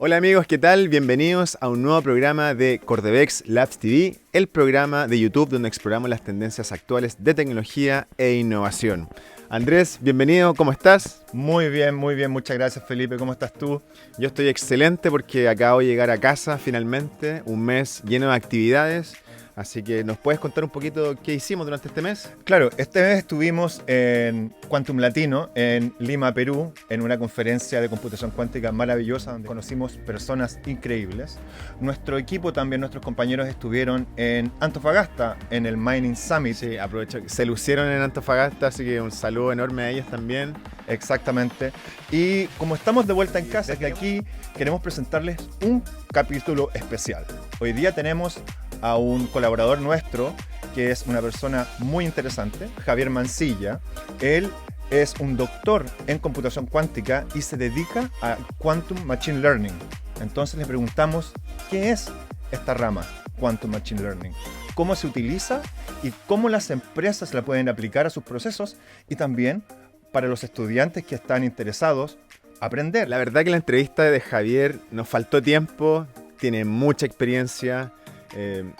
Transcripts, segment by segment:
Hola amigos, ¿qué tal? Bienvenidos a un nuevo programa de Cordevex Labs TV, el programa de YouTube donde exploramos las tendencias actuales de tecnología e innovación. Andrés, bienvenido, ¿cómo estás? Muy bien, muchas gracias Felipe, ¿cómo estás tú? Yo estoy excelente porque acabo de llegar a casa finalmente, un mes lleno de actividades, así que ¿nos puedes contar un poquito qué hicimos durante este mes? Claro, este mes estuvimos en Quantum Latino, en Lima, Perú, en una conferencia de computación cuántica maravillosa donde conocimos personas increíbles. Nuestro equipo también, nuestros compañeros estuvieron en Antofagasta, en el Mining Summit. Sí, aprovecho que se lucieron en Antofagasta, así que un saludo enorme a ellos también. Exactamente. Y como estamos de vuelta en casa, desde aquí queremos presentarles un capítulo especial. Hoy día tenemos a un colaborador nuestro que es una persona muy interesante, Javier Mancilla. Él es un doctor en computación cuántica y se dedica a Quantum Machine Learning. Entonces le preguntamos, ¿qué es esta rama, Quantum Machine Learning? ¿Cómo se utiliza y cómo las empresas la pueden aplicar a sus procesos? Y también para los estudiantes que están interesados, aprender. La verdad que la entrevista de Javier nos faltó tiempo, tiene mucha experiencia,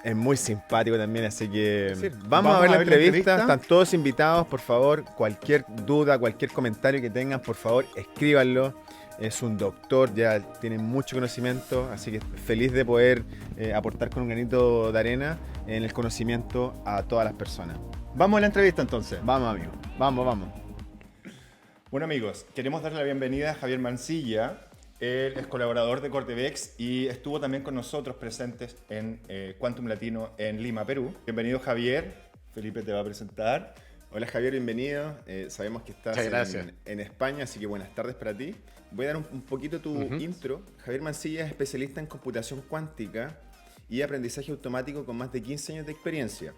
es muy simpático también, así que Sí, vamos a ver la entrevista. Están todos invitados, por favor, cualquier duda, cualquier comentario que tengan, por favor, escríbanlo. Es un doctor, ya tiene mucho conocimiento, así que feliz de poder aportar con un granito de arena en el conocimiento a todas las personas. Vamos a la entrevista entonces. Vamos, amigos, vamos. Bueno amigos, queremos darle la bienvenida a Javier Mancilla. Él es colaborador de Cordevex y estuvo también con nosotros presentes en Quantum Latino en Lima, Perú. Bienvenido Javier, Felipe te va a presentar. Hola Javier, bienvenido. Sabemos que estás en España, así que buenas tardes para ti. Voy a dar un poquito tu intro. Javier Mancilla es especialista en computación cuántica y aprendizaje automático con más de 15 años de experiencia.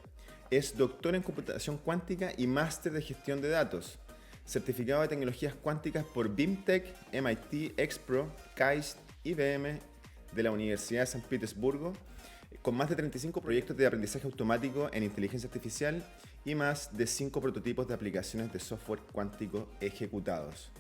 Es doctor en computación cuántica y máster de gestión de datos. Certificado de tecnologías cuánticas por BIMTech, MIT, Expro, KAIST, IBM de la Universidad de San Petersburgo, con más de 35 proyectos de aprendizaje automático en inteligencia artificial y más de 5 prototipos de aplicaciones de software cuántico ejecutados.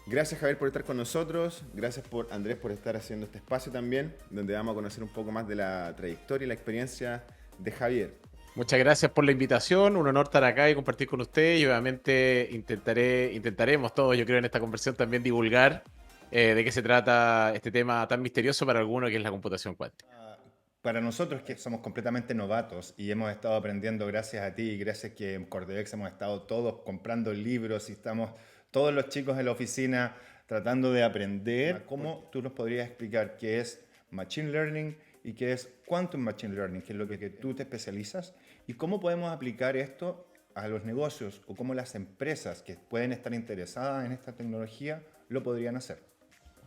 Gracias Javier por estar con nosotros, gracias Andrés por estar haciendo este espacio también, donde vamos a conocer un poco más de la trayectoria y la experiencia de Javier. Muchas gracias por la invitación, un honor estar acá y compartir con ustedes y obviamente intentaremos todos, yo creo, en esta conversación también divulgar de qué se trata este tema tan misterioso para algunos que es la computación cuántica. Para nosotros que somos completamente novatos y hemos estado aprendiendo gracias a ti y gracias que en Cordevex hemos estado todos comprando libros y estamos todos los chicos en la oficina tratando de aprender, ¿cómo tú nos podrías explicar qué es Machine Learning y qué es Quantum Machine Learning, que es lo que tú te especializas? ¿Y cómo podemos aplicar esto a los negocios o cómo las empresas que pueden estar interesadas en esta tecnología lo podrían hacer?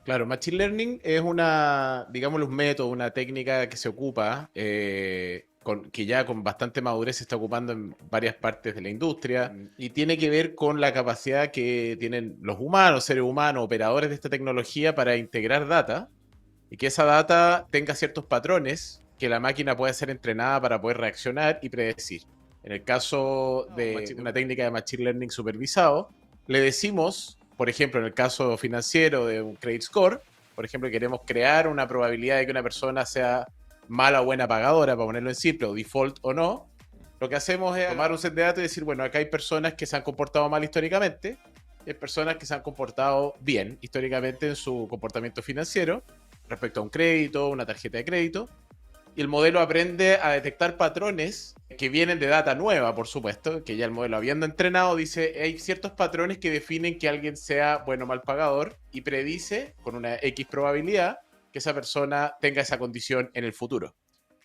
Claro, Machine Learning es una, digámoslo, un método, una técnica que se ocupa, que ya con bastante madurez se está ocupando en varias partes de la industria y tiene que ver con la capacidad que tienen los humanos, seres humanos, operadores de esta tecnología para integrar data y que esa data tenga ciertos patrones que la máquina puede ser entrenada para poder reaccionar y predecir. En el caso de una técnica de Machine Learning supervisado, le decimos, por ejemplo, en el caso financiero de un credit score, por ejemplo, queremos crear una probabilidad de que una persona sea mala o buena pagadora, para ponerlo en simple, o default o no. Lo que hacemos es tomar un set de datos y decir, bueno, acá hay personas que se han comportado mal históricamente y hay personas que se han comportado bien históricamente en su comportamiento financiero respecto a un crédito, una tarjeta de crédito, y el modelo aprende a detectar patrones que vienen de data nueva, por supuesto, que ya el modelo habiendo entrenado dice hay ciertos patrones que definen que alguien sea bueno o mal pagador y predice con una X probabilidad que esa persona tenga esa condición en el futuro.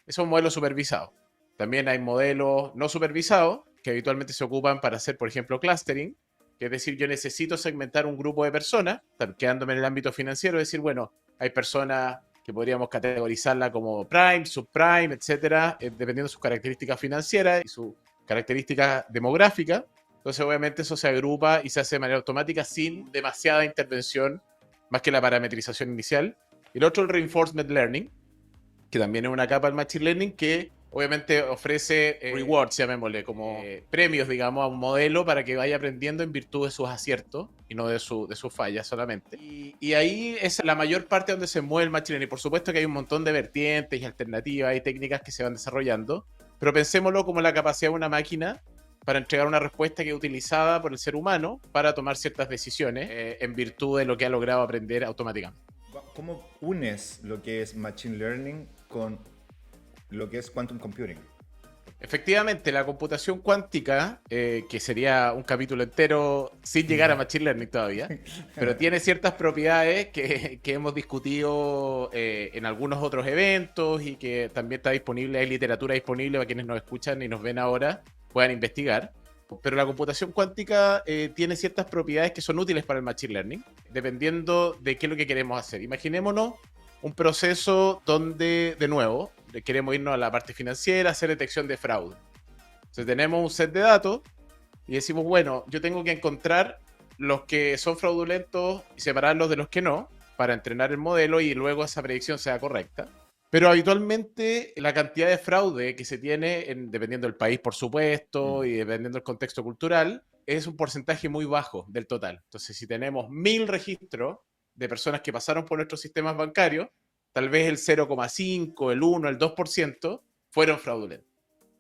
Eso es un modelo supervisado. También hay modelos no supervisados que habitualmente se ocupan para hacer, por ejemplo, clustering, que es decir, yo necesito segmentar un grupo de personas, quedándome en el ámbito financiero, es decir, bueno, hay personas que podríamos categorizarla como prime, subprime, etcétera, dependiendo de sus características financieras y sus características demográficas. Entonces, obviamente, eso se agrupa y se hace de manera automática sin demasiada intervención, más que la parametrización inicial. Y el otro, el reinforcement learning, que también es una capa del machine learning que obviamente ofrece rewards, llamémosle, como premios, digamos, a un modelo para que vaya aprendiendo en virtud de sus aciertos y no de sus fallas solamente. Y ahí es la mayor parte donde se mueve el machine learning. Y por supuesto que hay un montón de vertientes y alternativas y técnicas que se van desarrollando, pero pensémoslo como la capacidad de una máquina para entregar una respuesta que es utilizada por el ser humano para tomar ciertas decisiones en virtud de lo que ha logrado aprender automáticamente. ¿Cómo unes lo que es machine learning con lo que es quantum computing? Efectivamente, la computación cuántica, que sería un capítulo entero sin llegar a Machine Learning todavía, pero tiene ciertas propiedades que hemos discutido en algunos otros eventos y que también está disponible, hay literatura disponible para quienes nos escuchan y nos ven ahora, puedan investigar. Pero la computación cuántica tiene ciertas propiedades que son útiles para el Machine Learning, dependiendo de qué es lo que queremos hacer. Imaginémonos un proceso donde, de nuevo, queremos irnos a la parte financiera, hacer detección de fraude. Entonces tenemos un set de datos y decimos, bueno, yo tengo que encontrar los que son fraudulentos y separarlos de los que no, para entrenar el modelo y luego esa predicción sea correcta. Pero habitualmente la cantidad de fraude que se tiene, dependiendo del país, por supuesto, y dependiendo del contexto cultural, es un porcentaje muy bajo del total. Entonces, si tenemos 1000 registros de personas que pasaron por nuestros sistemas bancarios, tal vez el 0,5, el 1, el 2% fueron fraudulentos.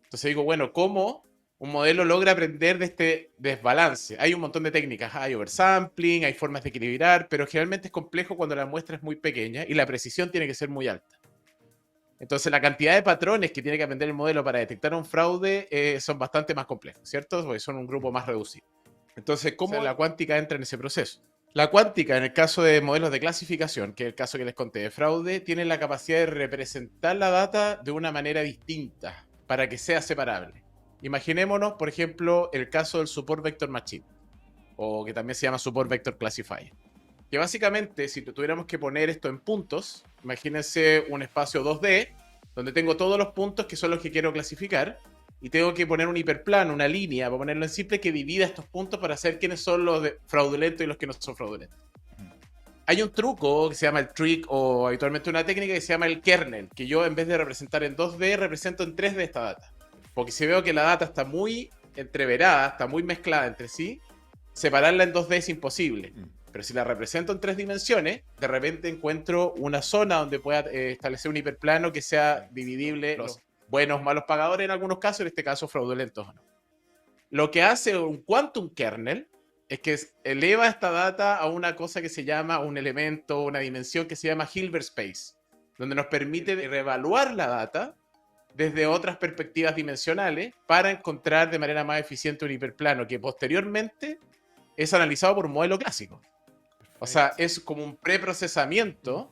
Entonces digo, bueno, ¿cómo un modelo logra aprender de este desbalance? Hay un montón de técnicas, hay oversampling, hay formas de equilibrar, pero generalmente es complejo cuando la muestra es muy pequeña y la precisión tiene que ser muy alta. Entonces la cantidad de patrones que tiene que aprender el modelo para detectar un fraude son bastante más complejos, ¿cierto? Porque son un grupo más reducido. Entonces, ¿cómo la cuántica entra en ese proceso? La cuántica, en el caso de modelos de clasificación, que es el caso que les conté de fraude, tiene la capacidad de representar la data de una manera distinta para que sea separable. Imaginémonos, por ejemplo, el caso del Support Vector Machine, o que también se llama Support Vector Classifier. Que básicamente, si tuviéramos que poner esto en puntos, imagínense un espacio 2D, donde tengo todos los puntos que son los que quiero clasificar, y tengo que poner un hiperplano, una línea, para ponerlo en simple, que divida estos puntos para saber quiénes son los fraudulentos y los que no son fraudulentos. Hay un truco que se llama el trick, o habitualmente una técnica que se llama el kernel, que yo en vez de representar en 2D, represento en 3D esta data. Porque si veo que la data está muy entreverada, está muy mezclada entre sí, separarla en 2D es imposible. Pero si la represento en 3 dimensiones, de repente encuentro una zona donde pueda establecer un hiperplano que sea dividible, los buenos, malos pagadores en algunos casos, en este caso fraudulentos o no. Lo que hace un quantum kernel es que eleva esta data a una cosa que se llama un elemento, una dimensión que se llama Hilbert Space, donde nos permite reevaluar la data desde otras perspectivas dimensionales para encontrar de manera más eficiente un hiperplano que posteriormente es analizado por un modelo clásico. O sea, es como un preprocesamiento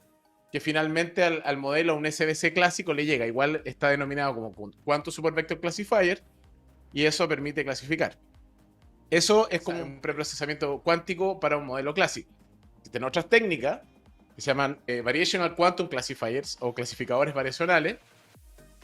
que finalmente al modelo, a un SVC clásico, le llega. Igual está denominado como Quantum Support Vector Classifier y eso permite clasificar. Eso es como un preprocesamiento cuántico para un modelo clásico. Existen otras técnicas que se llaman Variational Quantum Classifiers o clasificadores variacionales,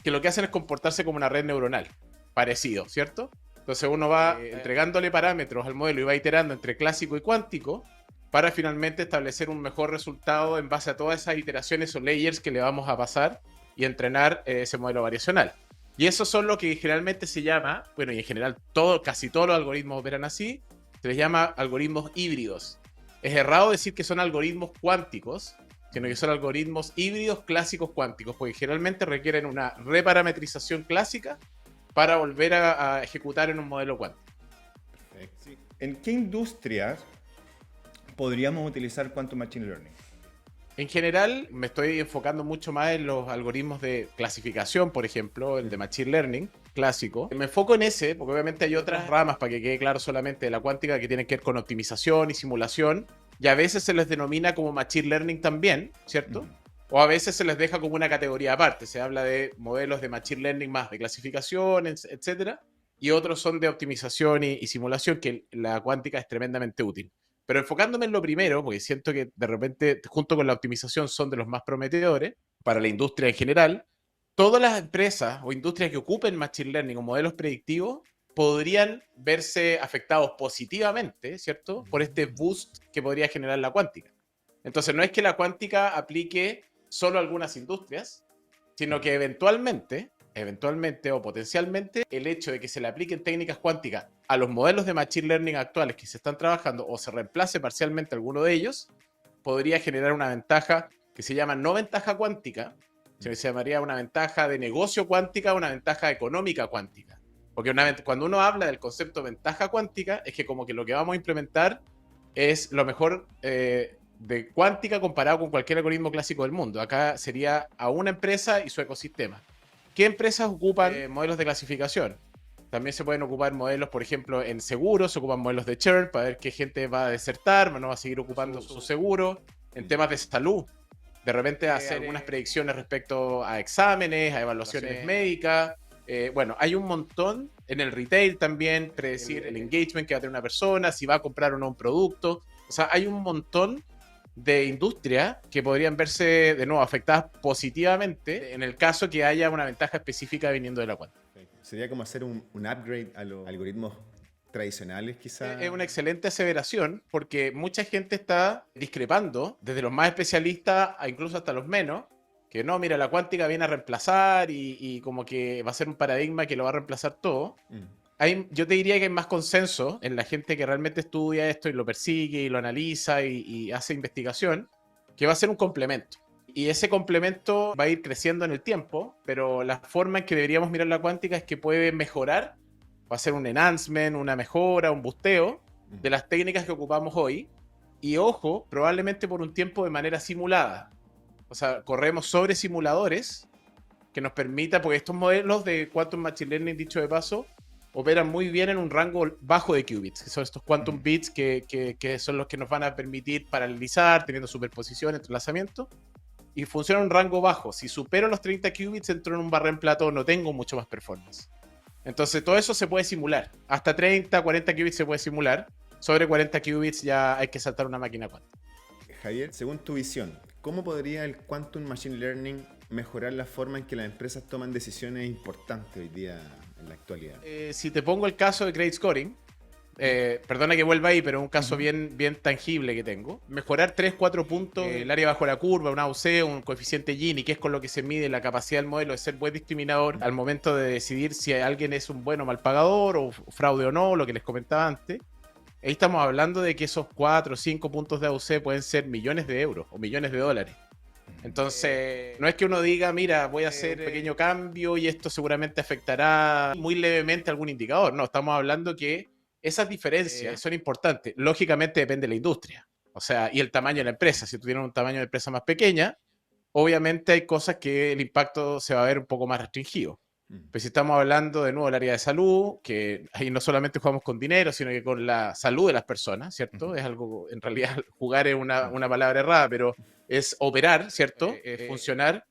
que lo que hacen es comportarse como una red neuronal, parecido, ¿cierto? Entonces uno va entregándole parámetros al modelo y va iterando entre clásico y cuántico para finalmente establecer un mejor resultado en base a todas esas iteraciones o layers que le vamos a pasar y entrenar ese modelo variacional. Y esos son lo que generalmente se llama, bueno, y en general casi todos los algoritmos operan así, se les llama algoritmos híbridos. Es errado decir que son algoritmos cuánticos, sino que son algoritmos híbridos clásicos cuánticos, porque generalmente requieren una reparametrización clásica para volver a ejecutar en un modelo cuántico. Perfecto. ¿En qué industrias podríamos utilizar Quantum Machine Learning? En general, me estoy enfocando mucho más en los algoritmos de clasificación, por ejemplo, el de Machine Learning clásico. Me enfoco en ese, porque obviamente hay otras ramas, para que quede claro, solamente de la cuántica, que tienen que ver con optimización y simulación, y a veces se les denomina como Machine Learning también, ¿cierto? O a veces se les deja como una categoría aparte. Se habla de modelos de Machine Learning más de clasificación, etcétera, y otros son de optimización y simulación, que la cuántica es tremendamente útil. Pero enfocándome en lo primero, porque siento que de repente, junto con la optimización, son de los más prometedores para la industria en general, todas las empresas o industrias que ocupen Machine Learning o modelos predictivos podrían verse afectados positivamente, ¿cierto?, por este boost que podría generar la cuántica. Entonces, no es que la cuántica aplique solo a algunas industrias, sino que eventualmente eventualmente o potencialmente el hecho de que se le apliquen técnicas cuánticas a los modelos de Machine Learning actuales que se están trabajando o se reemplace parcialmente alguno de ellos, podría generar una ventaja que se llama no ventaja cuántica, sino que se llamaría una ventaja de negocio cuántica, una ventaja económica cuántica. Porque cuando uno habla del concepto de ventaja cuántica, es que como que lo que vamos a implementar es lo mejor de cuántica comparado con cualquier algoritmo clásico del mundo. Acá sería a una empresa y su ecosistema. ¿Qué empresas ocupan modelos de clasificación? También se pueden ocupar modelos, por ejemplo, en seguros, se ocupan modelos de churn para ver qué gente va a desertar, no va a seguir ocupando su seguro. En temas de salud, de repente hacer algunas predicciones respecto a exámenes, a evaluaciones médicas. Bueno, hay un montón en el retail también, predecir el engagement que va a tener una persona, si va a comprar o no un producto. O sea, hay un montón de industria que podrían verse de nuevo afectadas positivamente en el caso que haya una ventaja específica viniendo de la cuenta. Sería como hacer un upgrade a los algoritmos tradicionales, quizás. Es una excelente aseveración porque mucha gente está discrepando, desde los más especialistas a incluso hasta los menos, que no, mira, la cuántica viene a reemplazar y como que va a ser un paradigma que lo va a reemplazar todo. Yo te diría que hay más consenso en la gente que realmente estudia esto y lo persigue y lo analiza y hace investigación, que va a ser un complemento. Y ese complemento va a ir creciendo en el tiempo, pero la forma en que deberíamos mirar la cuántica es que puede mejorar, va a ser un enhancement, una mejora, un busteo de las técnicas que ocupamos hoy. Y ojo, probablemente por un tiempo de manera simulada. O sea, corremos sobre simuladores que nos permita, porque estos modelos de Quantum Machine Learning, dicho de paso, operan muy bien en un rango bajo de qubits, que son estos quantum bits que son los que nos van a permitir paralelizar, teniendo superposición, entrelazamiento, y funciona en un rango bajo. Si supero los 30 qubits, entro en un barré en plató, no tengo mucho más performance. Entonces todo eso se puede simular. Hasta 30, 40 qubits se puede simular. Sobre 40 qubits ya hay que saltar una máquina cuántica. Javier, según tu visión, ¿cómo podría el Quantum Machine Learning mejorar la forma en que las empresas toman decisiones importantes hoy día en la actualidad? Si te pongo el caso de Credit Scoring, perdona que vuelva ahí, pero es un caso bien tangible que tengo. Mejorar 3-4 puntos el área bajo la curva, una AUC, un coeficiente Gini, que es con lo que se mide la capacidad del modelo de ser buen discriminador al momento de decidir si alguien es un buen o mal pagador, o fraude o no, lo que les comentaba antes. Ahí estamos hablando de que esos 4 o 5 puntos de AUC pueden ser millones de euros o millones de dólares. Entonces, no es que uno diga, mira, voy a hacer un pequeño cambio y esto seguramente afectará muy levemente algún indicador. No, estamos hablando que esas diferencias son importantes. Lógicamente depende de la industria, o sea, y el tamaño de la empresa. Si tú tienes un tamaño de empresa más pequeña, obviamente hay cosas que el impacto se va a ver un poco más restringido. Pero si estamos hablando de nuevo del área de salud, que ahí no solamente jugamos con dinero, sino que con la salud de las personas, ¿cierto? Es algo, en realidad, jugar es una palabra errada, pero es operar, ¿cierto? Funcionar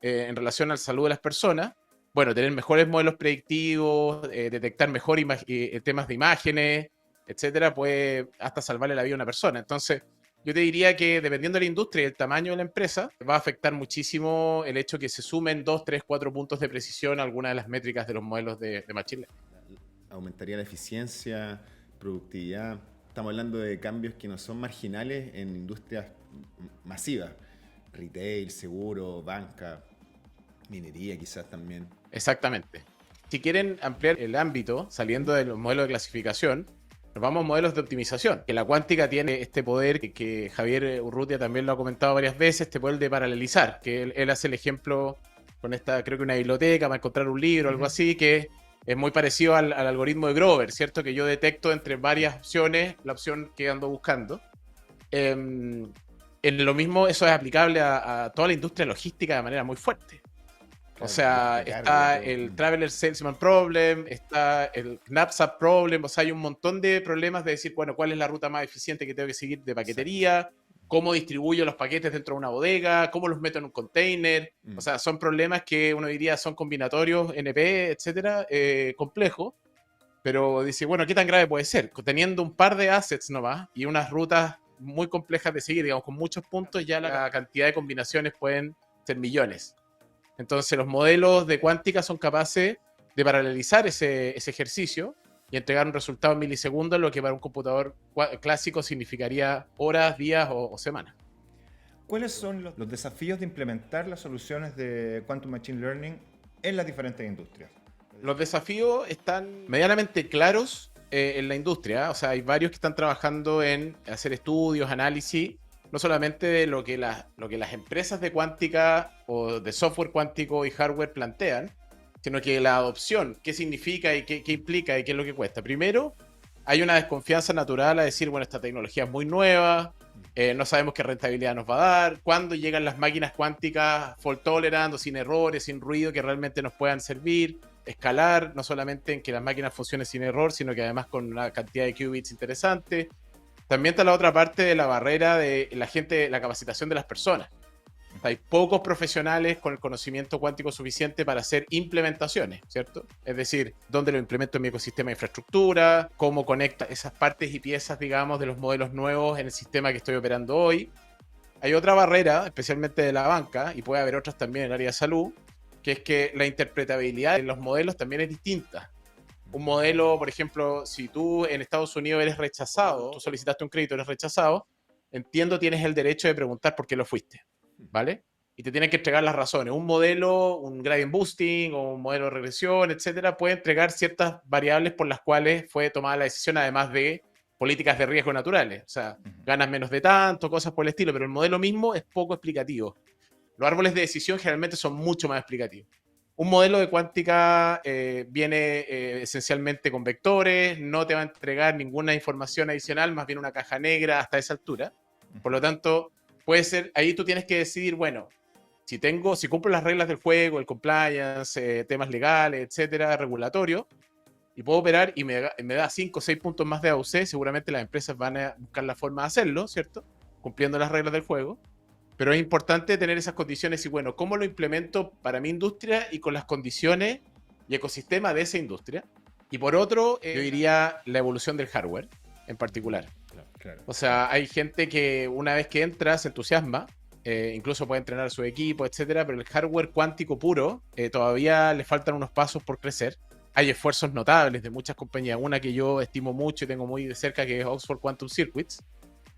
en relación a la salud de las personas. Bueno, tener mejores modelos predictivos, detectar mejor temas de imágenes, etcétera, puede hasta salvarle la vida a una persona. Entonces, yo te diría que dependiendo de la industria y el tamaño de la empresa, va a afectar muchísimo el hecho que se sumen 2, 3, 4 puntos de precisión a alguna de las métricas de los modelos de Machine Learning. Aumentaría la eficiencia, productividad. Estamos hablando de cambios que no son marginales en industrias masivas. Retail, seguro, banca, minería quizás también. Exactamente. Si quieren ampliar el ámbito, saliendo de los modelos de clasificación, nos vamos a modelos de optimización. Que la cuántica tiene este poder que Javier Urrutia también lo ha comentado varias veces, este poder de paralelizar, que él hace el ejemplo con esta, creo que una biblioteca, va a encontrar un libro, algo así, que es muy parecido al algoritmo de Grover, ¿cierto? Que yo detecto entre varias opciones la opción que ando buscando. En lo mismo, eso es aplicable a toda la industria logística de manera muy fuerte. O sea, está el Traveler Salesman Problem, está el Knapsack Problem, o sea, hay un montón de problemas de decir, bueno, ¿cuál es la ruta más eficiente que tengo que seguir de paquetería? ¿Cómo distribuyo los paquetes dentro de una bodega? ¿Cómo los meto en un container? O sea, son problemas que uno diría son combinatorios, NP, etcétera, complejos. Pero dice, bueno, ¿qué tan grave puede ser? Teniendo un par de assets nomás y unas rutas muy complejas de seguir, digamos, con muchos puntos, ya la cantidad de combinaciones pueden ser millones. Entonces los modelos de cuántica son capaces de paralelizar ese ejercicio y entregar un resultado en milisegundos, lo que para un computador clásico significaría horas, días o semanas. ¿Cuáles son los desafíos de implementar las soluciones de Quantum Machine Learning en las diferentes industrias. Los desafíos están medianamente claros en la industria. O sea, hay varios que están trabajando en hacer estudios, análisis, no solamente de lo que las empresas de cuántica o de software cuántico y hardware plantean, sino que la adopción, qué significa y qué implica y qué es lo que cuesta. Primero, hay una desconfianza natural a decir, bueno, esta tecnología es muy nueva, no sabemos qué rentabilidad nos va a dar, cuándo llegan las máquinas cuánticas fault tolerant, sin errores, sin ruido, que realmente nos puedan servir, escalar, no solamente en que las máquinas funcionen sin error, sino que además con una cantidad de qubits interesante. También está la otra parte de la barrera de la gente, la capacitación de las personas. Hay pocos profesionales con el conocimiento cuántico suficiente para hacer implementaciones, ¿cierto? Es decir, dónde lo implemento en mi ecosistema de infraestructura, cómo conecta esas partes y piezas, digamos, de los modelos nuevos en el sistema que estoy operando hoy. Hay otra barrera, especialmente de la banca, y puede haber otras también en el área de salud, que es que la interpretabilidad de los modelos también es distinta. Un modelo, por ejemplo, si tú en Estados Unidos eres rechazado, tú solicitaste un crédito, eres rechazado, entiendo, tienes el derecho de preguntar por qué lo fuiste, ¿vale? Y te tienen que entregar las razones. Un modelo, un gradient boosting o un modelo de regresión, etcétera, puede entregar ciertas variables por las cuales fue tomada la decisión, además de políticas de riesgo naturales. O sea, ganas menos de tanto, cosas por el estilo, pero el modelo mismo es poco explicativo. Los árboles de decisión generalmente son mucho más explicativos. Un modelo de cuántica viene esencialmente con vectores, no te va a entregar ninguna información adicional, más bien una caja negra hasta esa altura. Por lo tanto, puede ser, ahí tú tienes que decidir, bueno, si cumplo las reglas del juego, el compliance, temas legales, etcétera, regulatorio, y puedo operar y me da 5 o 6 puntos más de AUC, seguramente las empresas van a buscar la forma de hacerlo, ¿cierto? Cumpliendo las reglas del juego. Pero es importante tener esas condiciones y, bueno, ¿cómo lo implemento para mi industria y con las condiciones y ecosistema de esa industria? Y por otro, yo diría la evolución del hardware en particular. Claro. O sea, hay gente que una vez que entra se entusiasma, incluso puede entrenar a su equipo, etcétera, pero el hardware cuántico puro todavía le faltan unos pasos por crecer. Hay esfuerzos notables de muchas compañías. Una que yo estimo mucho y tengo muy de cerca, que es Oxford Quantum Circuits,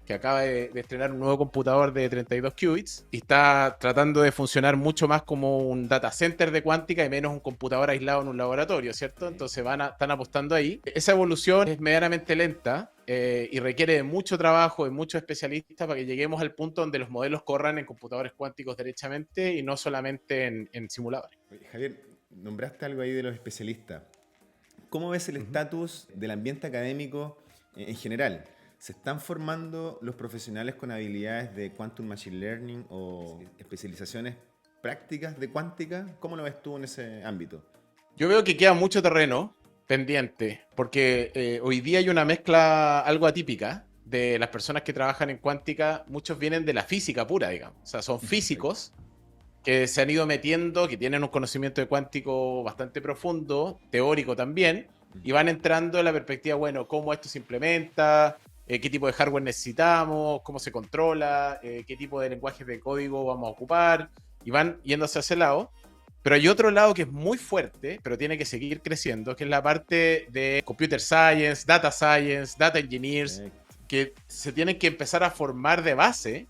que acaba de estrenar un nuevo computador de 32 qubits y está tratando de funcionar mucho más como un data center de cuántica y menos un computador aislado en un laboratorio, ¿cierto? Entonces están apostando ahí. Esa evolución es medianamente lenta y requiere de mucho trabajo, de muchos especialistas para que lleguemos al punto donde los modelos corran en computadores cuánticos derechamente y no solamente en simuladores. Oye, Javier, nombraste algo ahí de los especialistas. ¿Cómo ves el estatus del ambiente académico en general? ¿Se están formando los profesionales con habilidades de Quantum Machine Learning o especializaciones prácticas de cuántica? ¿Cómo lo ves tú en ese ámbito? Yo veo que queda mucho terreno pendiente, porque hoy día hay una mezcla algo atípica de las personas que trabajan en cuántica. Muchos vienen de la física pura, digamos. O sea, son físicos que se han ido metiendo, que tienen un conocimiento de cuántico bastante profundo, teórico también, y van entrando en la perspectiva, bueno, cómo esto se implementa, qué tipo de hardware necesitamos, cómo se controla, qué tipo de lenguajes de código vamos a ocupar, y van yéndose hacia ese lado. Pero hay otro lado que es muy fuerte, pero tiene que seguir creciendo, que es la parte de computer science, data engineers, que se tienen que empezar a formar de base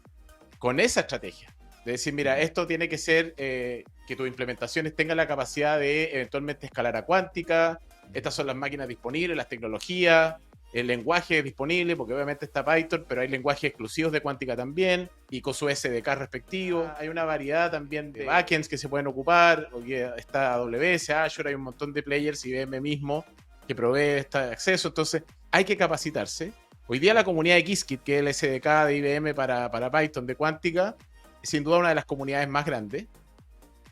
con esa estrategia. De decir, mira, esto tiene que ser que tus implementaciones tengan la capacidad de eventualmente escalar a cuántica, estas son las máquinas disponibles, las tecnologías, el lenguaje disponible, porque obviamente está Python, pero hay lenguajes exclusivos de cuántica también, y con su SDK respectivo. Hay una variedad también de backends que se pueden ocupar, está AWS, Azure, hay un montón de players, IBM mismo, que provee este acceso. Entonces, hay que capacitarse. Hoy día la comunidad de Qiskit, que es el SDK de IBM para Python de cuántica, es sin duda una de las comunidades más grandes.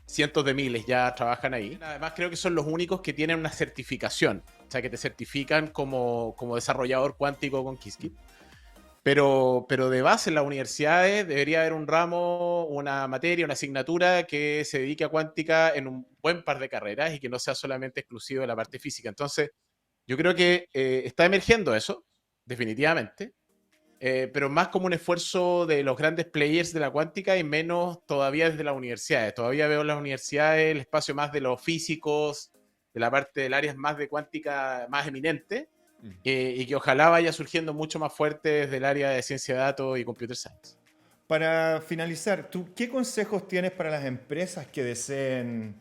Cientos de miles ya trabajan ahí. Además, creo que son los únicos que tienen una certificación. O sea, que te certifican como desarrollador cuántico con Qiskit. Pero de base en las universidades debería haber un ramo, una materia, una asignatura que se dedique a cuántica en un buen par de carreras y que no sea solamente exclusivo de la parte física. Entonces, yo creo que está emergiendo eso, definitivamente. Pero más como un esfuerzo de los grandes players de la cuántica y menos todavía desde las universidades. Todavía veo en las universidades el espacio más de los físicos, de la parte del área más de cuántica más eminente, y que ojalá vaya surgiendo mucho más fuerte desde el área de ciencia de datos y computer science. Para finalizar, ¿tú qué consejos tienes para las empresas que deseen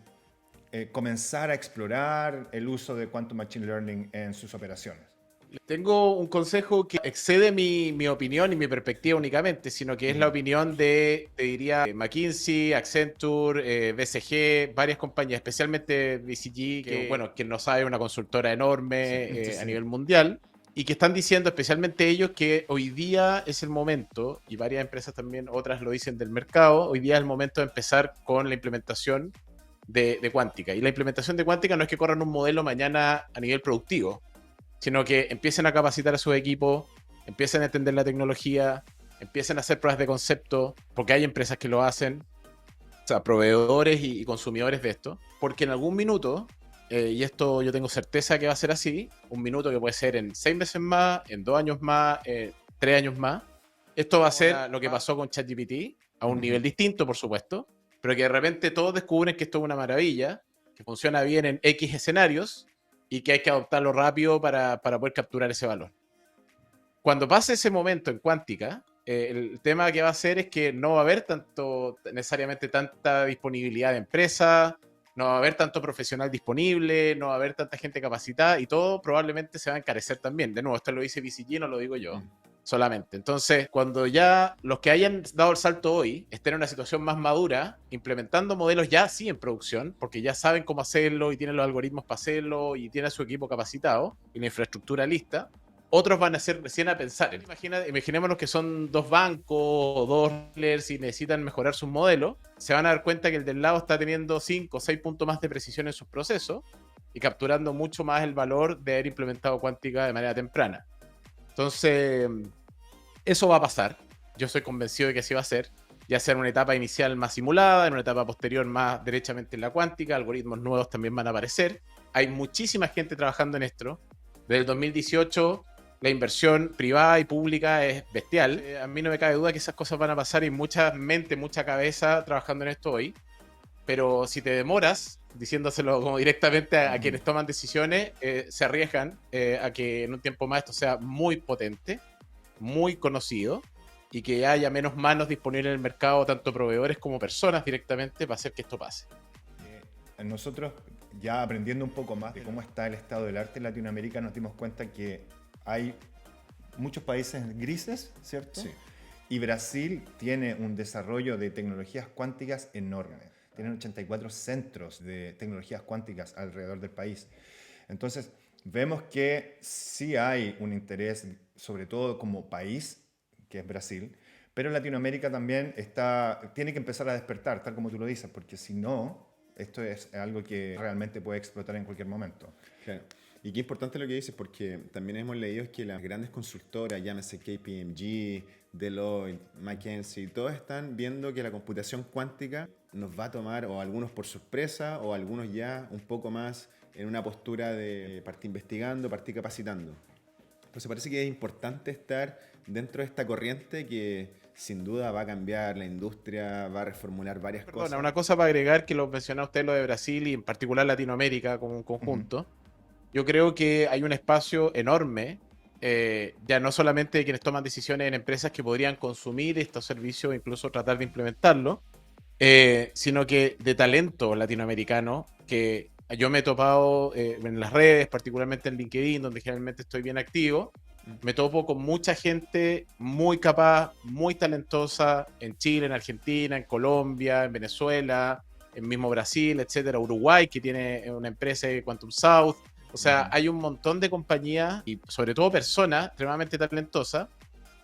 comenzar a explorar el uso de Quantum Machine Learning en sus operaciones? Tengo un consejo que excede mi opinión y mi perspectiva únicamente, sino que es la opinión de, te diría, McKinsey, Accenture, BCG, varias compañías, especialmente BCG, que, bueno, quien no sabe, es una consultora enorme a nivel mundial, y que están diciendo, especialmente ellos, que hoy día es el momento, y varias empresas también, otras lo dicen del mercado, hoy día es el momento de empezar con la implementación de cuántica. Y la implementación de cuántica no es que corran un modelo mañana a nivel productivo, sino que empiecen a capacitar a sus equipos, empiecen a entender la tecnología, empiecen a hacer pruebas de concepto, porque hay empresas que lo hacen, o sea, proveedores y consumidores de esto, porque en algún minuto, y esto yo tengo certeza que va a ser así, un minuto que puede ser en 6 meses más, en 2 años más, 3 años más, esto va a ser lo que pasó con ChatGPT, a un nivel distinto, por supuesto, pero que de repente todos descubren que esto es una maravilla, que funciona bien en X escenarios, y que hay que adoptarlo rápido para poder capturar ese valor. Cuando pase ese momento en cuántica, el tema que va a hacer es que no va a haber necesariamente tanta disponibilidad de empresas, no va a haber tanto profesional disponible, no va a haber tanta gente capacitada y todo probablemente se va a encarecer también. De nuevo, esto lo dice BCG, no lo digo yo solamente. Entonces, cuando ya los que hayan dado el salto hoy estén en una situación más madura, implementando modelos ya sí en producción, porque ya saben cómo hacerlo y tienen los algoritmos para hacerlo y tienen a su equipo capacitado y la infraestructura lista, otros van a ser recién a pensar. Imaginémonos que son 2 bancos o 2 dealers y necesitan mejorar sus modelos. Se van a dar cuenta que el del lado está teniendo 5 o 6 puntos más de precisión en sus procesos y capturando mucho más el valor de haber implementado cuántica de manera temprana. Entonces, eso va a pasar. Yo estoy convencido de que así va a ser, ya sea en una etapa inicial más simulada, en una etapa posterior más derechamente en la cuántica, algoritmos nuevos también van a aparecer. Hay muchísima gente trabajando en esto. Desde el 2018, la inversión privada y pública es bestial. A mí no me cabe duda que esas cosas van a pasar y mucha mente, mucha cabeza trabajando en esto hoy. Pero si te demoras, diciéndoselo como directamente a quienes toman decisiones, se arriesgan a que en un tiempo más esto sea muy potente, muy conocido y que haya menos manos disponibles en el mercado, tanto proveedores como personas directamente, para hacer que esto pase. Nosotros, ya aprendiendo un poco más de cómo está el estado del arte en Latinoamérica, nos dimos cuenta que hay muchos países grises, ¿cierto? Sí. Y Brasil tiene un desarrollo de tecnologías cuánticas enorme. Tienen 84 centros de tecnologías cuánticas alrededor del país. Entonces, vemos que sí hay un interés, sobre todo como país, que es Brasil, pero Latinoamérica también tiene que empezar a despertar, tal como tú lo dices, porque si no, esto es algo que realmente puede explotar en cualquier momento. Claro. Y qué importante lo que dices, porque también hemos leído que las grandes consultoras, llámese KPMG, Deloitte, McKinsey, todos están viendo que la computación cuántica nos va a tomar, o algunos por sorpresa, o algunos ya un poco más en una postura de partir investigando, partir capacitando. Entonces parece que es importante estar dentro de esta corriente que sin duda va a cambiar la industria, va a reformular varias cosas. Una cosa para agregar, que lo mencionó usted, lo de Brasil y en particular Latinoamérica como un conjunto. Yo creo que hay un espacio enorme, ya no solamente de quienes toman decisiones en empresas que podrían consumir estos servicios e incluso tratar de implementarlo, sino que de talento latinoamericano que yo me he topado en las redes, particularmente en LinkedIn, donde generalmente estoy bien activo. Me topo con mucha gente muy capaz, muy talentosa en Chile, en Argentina, en Colombia, en Venezuela, en mismo Brasil, etcétera, Uruguay, que tiene una empresa de Quantum South. O sea, hay un montón de compañías y sobre todo personas extremadamente talentosas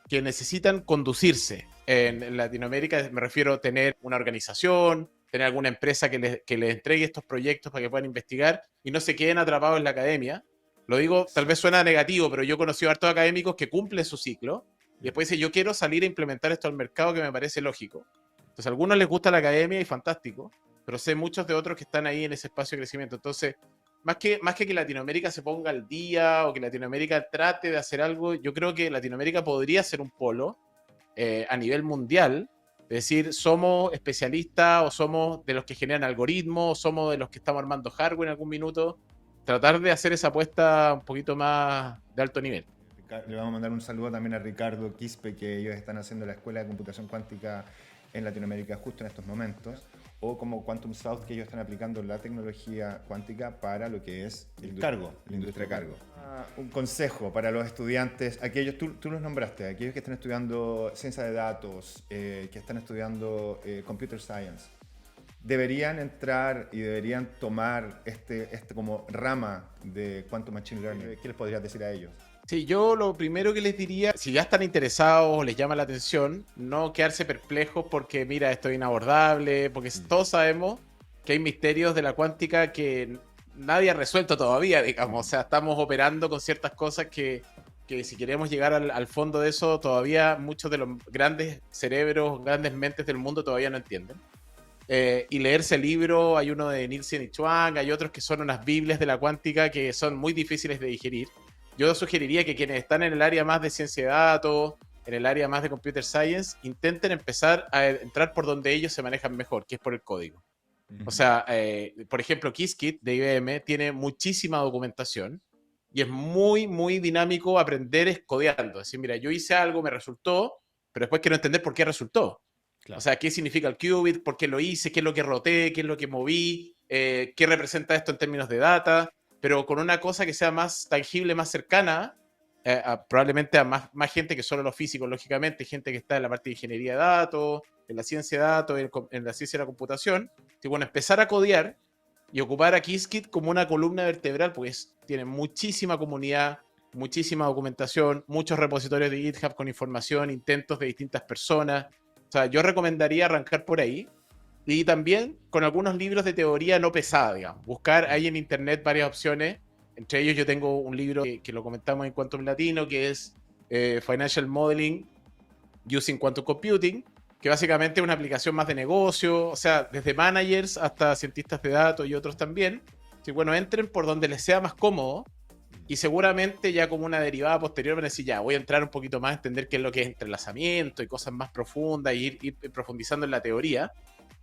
que necesitan conducirse. En Latinoamérica me refiero a tener una organización, tener alguna empresa que les entregue estos proyectos para que puedan investigar y no se queden atrapados en la academia. Lo digo, tal vez suena negativo, pero yo he conocido a hartos académicos que cumplen su ciclo y después dicen, yo quiero salir a implementar esto al mercado, que me parece lógico. Entonces a algunos les gusta la academia y fantástico, pero sé muchos de otros que están ahí en ese espacio de crecimiento. Entonces, más que Latinoamérica se ponga al día o que Latinoamérica trate de hacer algo, yo creo que Latinoamérica podría ser un polo a nivel mundial. Es decir, somos especialistas o somos de los que generan algoritmos, o somos de los que estamos armando hardware en algún minuto. Tratar de hacer esa apuesta un poquito más de alto nivel. Le vamos a mandar un saludo también a Ricardo Quispe, que ellos están haciendo la Escuela de Computación Cuántica en Latinoamérica justo en estos momentos. o como Quantum South, que ellos están aplicando la tecnología cuántica para lo que es el cargo, la industria de cargo. Un consejo para los estudiantes, aquellos, tú los nombraste, aquellos que están estudiando ciencia de datos, que están estudiando computer science, deberían entrar y deberían tomar este como rama de Quantum Machine Learning. ¿Qué les podrías decir a ellos? Sí, yo lo primero que les diría, si ya están interesados o les llama la atención, no quedarse perplejos porque, mira, esto es inabordable, porque todos sabemos que hay misterios de la cuántica que nadie ha resuelto todavía, digamos. O sea, estamos operando con ciertas cosas que si queremos llegar al fondo de eso, todavía muchos de los grandes cerebros, grandes mentes del mundo todavía no entienden. Y leerse el libro, hay uno de Nielsen y Chuang, hay otros que son unas biblias de la cuántica que son muy difíciles de digerir. Yo sugeriría que quienes están en el área más de ciencia de datos, en el área más de computer science, intenten empezar a entrar por donde ellos se manejan mejor, que es por el código. O sea, por ejemplo, Qiskit de IBM tiene muchísima documentación y es muy, muy dinámico aprender codeando. Es decir, mira, yo hice algo, me resultó, pero después quiero entender por qué resultó. Claro. O sea, qué significa el qubit, por qué lo hice, qué es lo que roté, qué es lo que moví, qué representa esto en términos de data, pero con una cosa que sea más tangible, más cercana, probablemente a más gente que solo los físicos, lógicamente, gente que está en la parte de ingeniería de datos, en la ciencia de datos, en la ciencia de la computación. Y bueno, empezar a codear y ocupar a Qiskit como una columna vertebral, pues tiene muchísima comunidad, muchísima documentación, muchos repositorios de GitHub con información, intentos de distintas personas. O sea, yo recomendaría arrancar por ahí. Y también con algunos libros de teoría no pesada, digamos. Buscar ahí en internet varias opciones. Entre ellos yo tengo un libro que lo comentamos en Quantum Latino, que es Financial Modeling Using Quantum Computing, que básicamente es una aplicación más de negocio, o sea, desde managers hasta cientistas de datos y otros también. Sí, bueno, entren por donde les sea más cómodo y seguramente ya como una derivada posterior van a decir, ya, voy a entrar un poquito más a entender qué es lo que es entrelazamiento y cosas más profundas y ir profundizando en la teoría.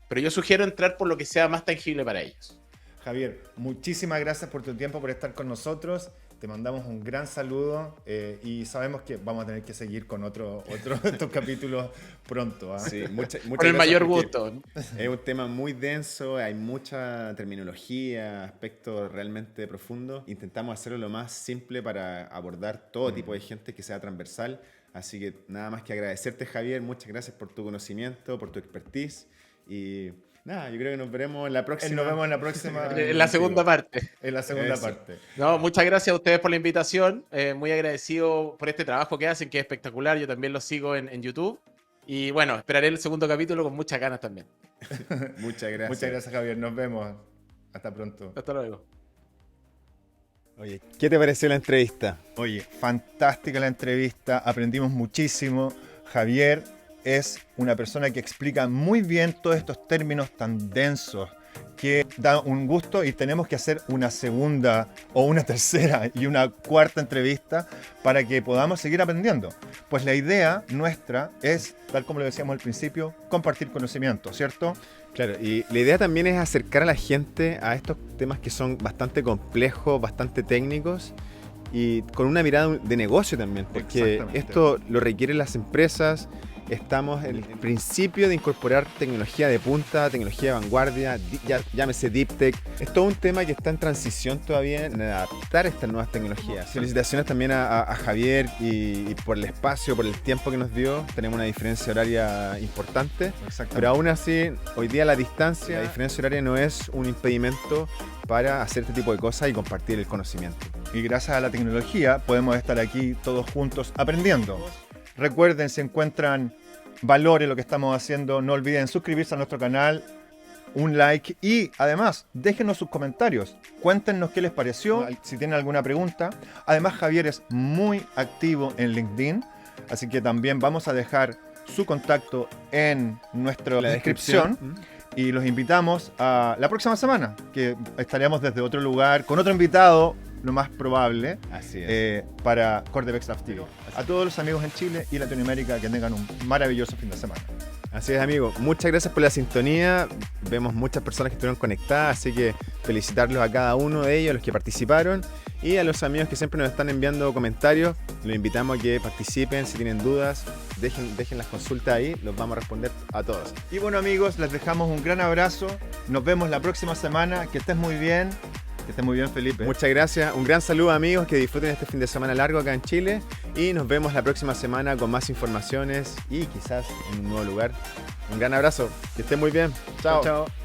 Pero yo sugiero entrar por lo que sea más tangible para ellos. Javier, muchísimas gracias por tu tiempo, por estar con nosotros. Te mandamos un gran saludo y sabemos que vamos a tener que seguir con otro de estos capítulos pronto. Sí, muchas por el mayor gusto. Es un tema muy denso, hay mucha terminología, aspectos realmente profundos. Intentamos hacerlo lo más simple para abordar todo tipo de gente que sea transversal. Así que nada más que agradecerte, Javier. Muchas gracias por tu conocimiento, por tu expertise. Y nada, yo creo que nos veremos en la próxima. Nos vemos en la próxima. En la segunda parte. En la segunda parte. No, muchas gracias a ustedes por la invitación. Muy agradecido por este trabajo que hacen, que es espectacular. Yo también lo sigo en YouTube. Y bueno, esperaré el segundo capítulo con muchas ganas también. Muchas gracias. Muchas gracias, Javier. Nos vemos. Hasta pronto. Hasta luego. Oye, ¿qué te pareció la entrevista? Oye, fantástica la entrevista. Aprendimos muchísimo. Javier es una persona que explica muy bien todos estos términos tan densos, que da un gusto y tenemos que hacer una segunda o una tercera y una cuarta entrevista para que podamos seguir aprendiendo. Pues la idea nuestra es, tal como lo decíamos al principio, compartir conocimiento, ¿cierto? Claro, y la idea también es acercar a la gente a estos temas que son bastante complejos, bastante técnicos y con una mirada de negocio también, porque esto lo requieren las empresas. Estamos en el principio de incorporar tecnología de punta, tecnología de vanguardia, llámese Deep Tech. Es todo un tema que está en transición todavía en adaptar estas nuevas tecnologías. Felicitaciones también a Javier y por el espacio, por el tiempo que nos dio. Tenemos una diferencia horaria importante, pero aún así, hoy día la distancia, la diferencia horaria no es un impedimento para hacer este tipo de cosas y compartir el conocimiento. Y gracias a la tecnología podemos estar aquí todos juntos aprendiendo. Recuerden, si encuentran valor en lo que estamos haciendo, no olviden suscribirse a nuestro canal, un like y además déjenos sus comentarios. Cuéntenos qué les pareció, si tienen alguna pregunta. Además, Javier es muy activo en LinkedIn, así que también vamos a dejar su contacto en nuestra descripción. Y los invitamos a la próxima semana, que estaremos desde otro lugar, con otro invitado, lo más probable, para Cordevex Staff TV. A todos los amigos en Chile y Latinoamérica que tengan un maravilloso fin de semana. Así es, amigos. Muchas gracias por la sintonía. Vemos muchas personas que estuvieron conectadas, así que felicitarlos a cada uno de ellos, a los que participaron, y a los amigos que siempre nos están enviando comentarios. Los invitamos a que participen si tienen dudas. dejen las consultas ahí, los vamos a responder a todos. Y bueno, amigos, les dejamos un gran abrazo. Nos vemos la próxima semana. Que estés muy bien. Que estés muy bien, Felipe. Muchas gracias. Un gran saludo, amigos. Que disfruten este fin de semana largo acá en Chile. Y nos vemos la próxima semana con más informaciones y quizás en un nuevo lugar. Un gran abrazo. Que estén muy bien. Chao. Chao.